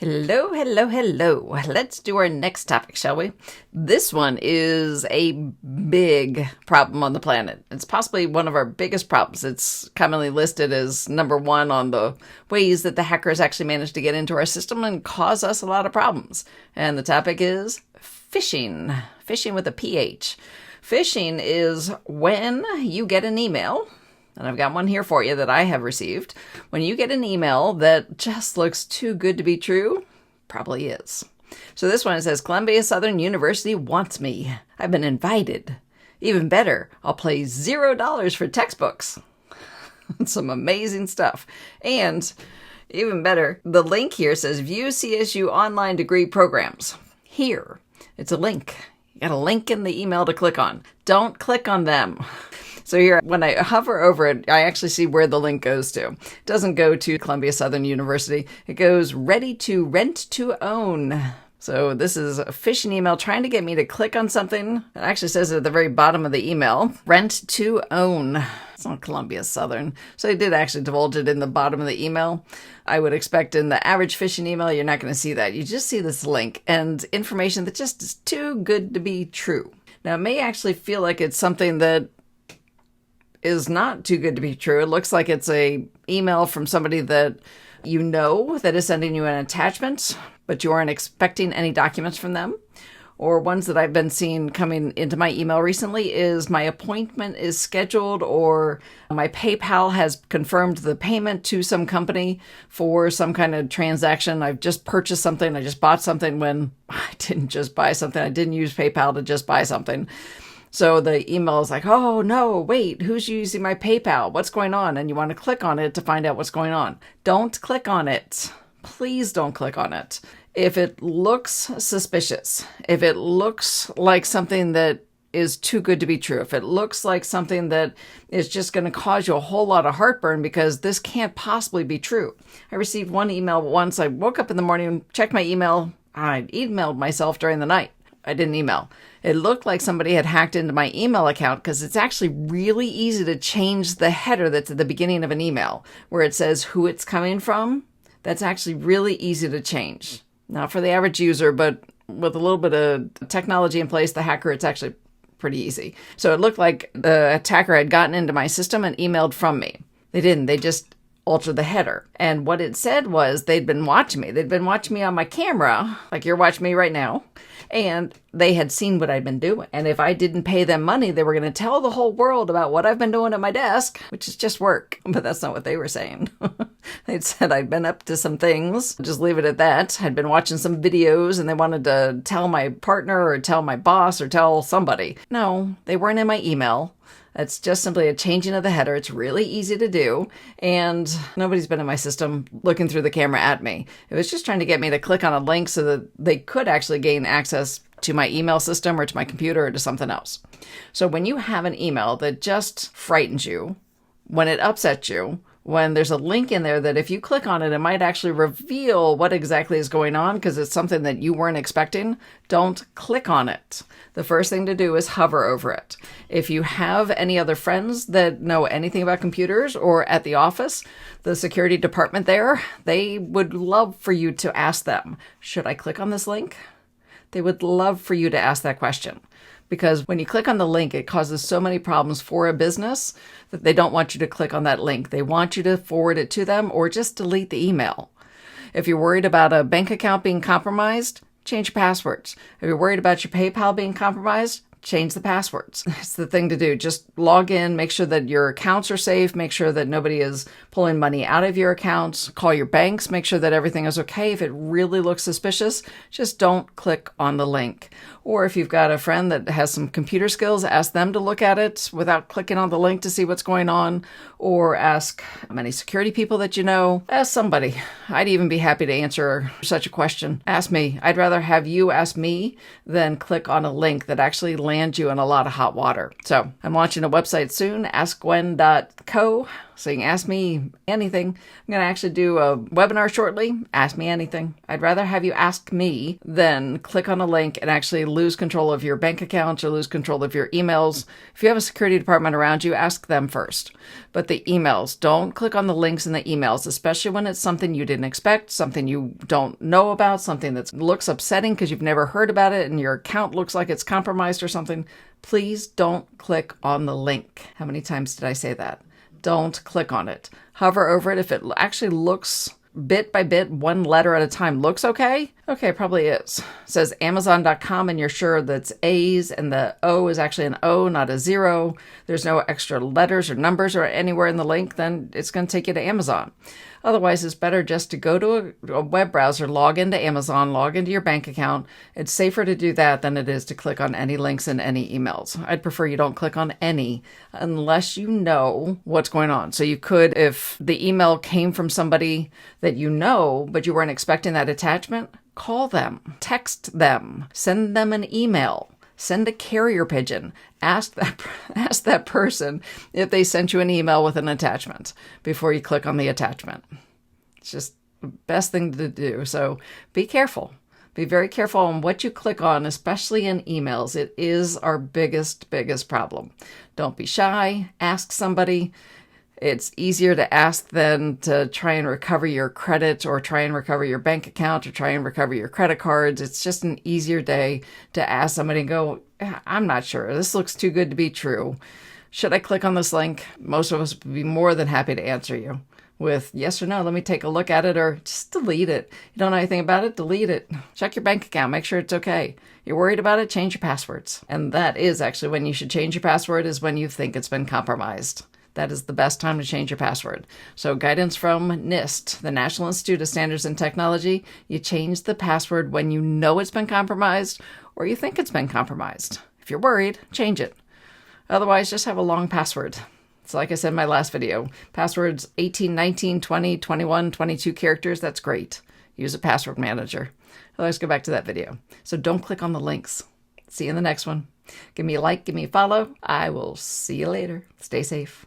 Hello, hello, hello. Let's do our next topic, shall we? This one is a big problem on the planet. It's possibly one of our biggest problems. It's commonly listed as number one on the ways that the hackers actually manage to get into our system and cause us a lot of problems. And the topic is phishing. Phishing with a PH. Phishing is when you get an email, and I've got one here for you that I have received. When you get an email that just looks too good to be true, probably is. So this one says, Columbia Southern University wants me. I've been invited. Even better, I'll pay $0 for textbooks. Some amazing stuff. And even better, the link here says, view CSU online degree programs. Here, it's a link. You got a link in the email to click on. Don't click on them. So here, when I hover over it, I actually see where the link goes to. It doesn't go to Columbia Southern University. It goes ready to rent to own. So this is a phishing email trying to get me to click on something. It actually says at the very bottom of the email, rent to own. It's not Columbia Southern. So they did actually divulge it in the bottom of the email. I would expect in the average phishing email, you're not going to see that. You just see this link and information that just is too good to be true. Now, it may actually feel like it's something that is not too good to be true. It looks like it's a email from somebody that you know that is sending you an attachment, but you aren't expecting any documents from them. Or ones that I've been seeing coming into my email recently is my appointment is scheduled, or my PayPal has confirmed the payment to some company for some kind of transaction. I've just purchased something. I just bought something when I didn't just buy something. I didn't use PayPal to just buy something. So the email is like, oh, no, wait, who's using my PayPal? What's going on? And you want to click on it to find out what's going on. Don't click on it. Please don't click on it. If it looks suspicious, if it looks like something that is too good to be true, if it looks like something that is just going to cause you a whole lot of heartburn because this can't possibly be true. I received one email once. I woke up in the morning, checked my email. I emailed myself during the night. I didn't email. It looked like somebody had hacked into my email account because it's actually really easy to change the header that's at the beginning of an email where it says who it's coming from. That's actually really easy to change. Not for the average user, but with a little bit of technology in place, the hacker, it's actually pretty easy. So it looked like the attacker had gotten into my system and emailed from me. They didn't. They just altered the header. And what it said was they'd been watching me. They'd been watching me on my camera, like you're watching me right now. And they had seen what I'd been doing. And if I didn't pay them money, they were going to tell the whole world about what I've been doing at my desk, which is just work. But that's not what they were saying. They'd said I'd been up to some things. Just leave it at that. I'd been watching some videos and they wanted to tell my partner or tell my boss or tell somebody. No, they weren't in my email. It's just simply a changing of the header. It's really easy to do. And nobody's been in my system looking through the camera at me. It was just trying to get me to click on a link so that they could actually gain access to my email system or to my computer or to something else. So when you have an email that just frightens you, when it upsets you, when there's a link in there that if you click on it, it might actually reveal what exactly is going on because it's something that you weren't expecting, don't click on it. The first thing to do is hover over it. If you have any other friends that know anything about computers or at the office, the security department there, they would love for you to ask them, should I click on this link? They would love for you to ask that question. Because when you click on the link, it causes so many problems for a business that they don't want you to click on that link. They want you to forward it to them or just delete the email. If you're worried about a bank account being compromised, change your passwords. If you're worried about your PayPal being compromised, change the passwords. It's the thing to do. Just log in, make sure that your accounts are safe, make sure that nobody is pulling money out of your accounts, call your banks, make sure that everything is okay. If it really looks suspicious, just don't click on the link. Or if you've got a friend that has some computer skills, ask them to look at it without clicking on the link to see what's going on. Or ask many security people that you know. Ask somebody. I'd even be happy to answer such a question. Ask me. I'd rather have you ask me than click on a link that actually lands you in a lot of hot water. So I'm launching a website soon, askgwen.co. So you can ask me anything. I'm going to actually do a webinar shortly. Ask me anything. I'd rather have you ask me than click on a link and actually lose control of your bank accounts or lose control of your emails. If you have a security department around you, ask them first. But the emails, don't click on the links in the emails, especially when it's something you didn't expect, something you don't know about, something that looks upsetting because you've never heard about it and your account looks like it's compromised or something. Please don't click on the link. How many times did I say that? Don't click on it. Hover over it. If it actually looks bit by bit, one letter at a time, looks okay. Okay, probably is. It says Amazon.com and you're sure that's A's and the O is actually an O, not a zero. There's no extra letters or numbers or anywhere in the link, then it's going to take you to Amazon. Otherwise, it's better just to go to a web browser, log into Amazon, log into your bank account. It's safer to do that than it is to click on any links in any emails. I'd prefer you don't click on any unless you know what's going on. So you could, if the email came from somebody that you know, but you weren't expecting that attachment, call them, text them, send them an email. Send a carrier pigeon. Ask that person if they sent you an email with an attachment before you click on the attachment. It's just the best thing to do. So be careful. Be very careful on what you click on, especially in emails. It is our biggest problem. Don't be shy. Ask somebody. It's easier to ask than to try and recover your credit or try and recover your bank account or try and recover your credit cards. It's just an easier day to ask somebody and go, I'm not sure. This looks too good to be true. Should I click on this link? Most of us would be more than happy to answer you with yes or no. Let me take a look at it, or just delete it. You don't know anything about it? Delete it. Check your bank account. Make sure it's okay. You're worried about it? Change your passwords. And that is actually when you should change your password, is when you think it's been compromised. That is the best time to change your password. So guidance from NIST, the National Institute of Standards and Technology, you change the password when you know it's been compromised or you think it's been compromised. If you're worried, change it. Otherwise, just have a long password. So like I said in my last video, passwords 18, 19, 20, 21, 22 characters, that's great. Use a password manager. Let's go back to that video. So don't click on the links. See you in the next one. Give me a like, give me a follow. I will see you later. Stay safe.